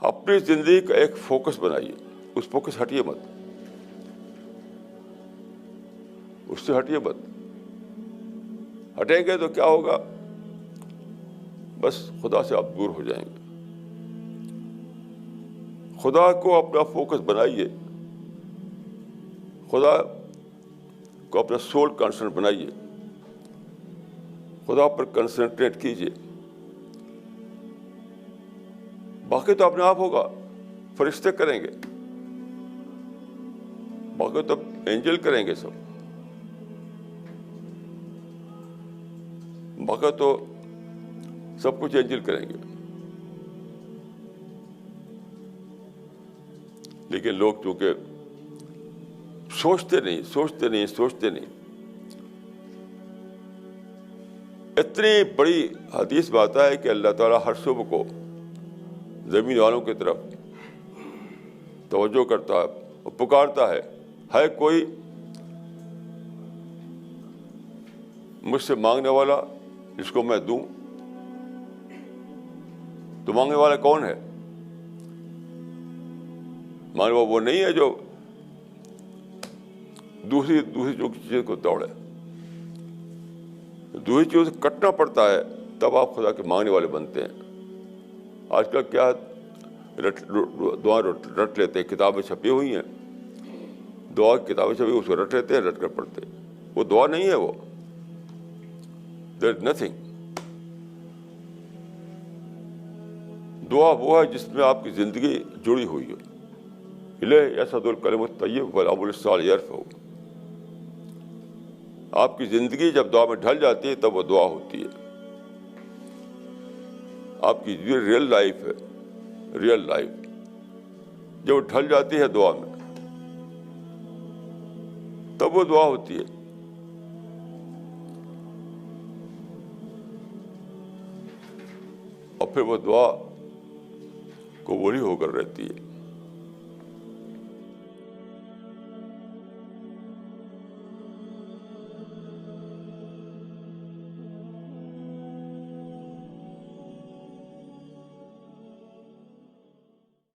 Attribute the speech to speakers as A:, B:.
A: اپنی زندگی کا ایک فوکس بنائیے، اس فوکس ہٹیے مت، اس سے ہٹیے مت. ہٹیں گے تو کیا ہوگا؟ بس خدا سے آپ دور ہو جائیں گے. خدا کو اپنا فوکس بنائیے، خدا کو اپنا سول کنسرن بنائیے، خدا پر کنسنٹریٹ کیجیے. باقی تو اپنے آپ ہوگا، فرشتے کریں گے، باقی تو اینجل کریں گے، باقی تو سب کچھ اینجل کریں گے. لیکن لوگ چونکہ سوچتے نہیں. اتنی بڑی حدیث میں آتا ہے کہ اللہ تعالیٰ ہر صبح کو زمین والوں کی طرف توجہ کرتا ہے اور پکارتا ہے کوئی مجھ سے مانگنے والا جس کو میں دوں؟ تو مانگنے والا کون ہے؟ مانگنے والا وہ نہیں ہے جو دوسری چیز کو دوڑے. دوسری چیز کٹنا پڑتا ہے تب آپ خدا کے مانگنے والے بنتے ہیں. آج کل کیا دعا رٹ لیتے ہیں، کتابیں چھپی ہوئی ہیں، دعا کی کتابیں چھپی، اس کو رٹ لیتے ہیں، رٹ کر پڑھتے ہیں. وہ دعا نہیں ہے، وہ دیر از نتھنگ. دعا وہ ہے جس میں آپ کی زندگی جڑی ہوئی ہے. الیہ یصعد الکلم الطیب والعمل الصالح یرفعہ. آپ کی زندگی جب دعا میں ڈھل جاتی ہے تب وہ دعا ہوتی ہے. آپ کی جو ریئل لائف ہے، ریئل لائف جب ڈھل جاتی ہے دعا میں تب وہ دعا ہوتی ہے. اور پھر وہ دعا قبول ہی ہو کر رہتی ہے.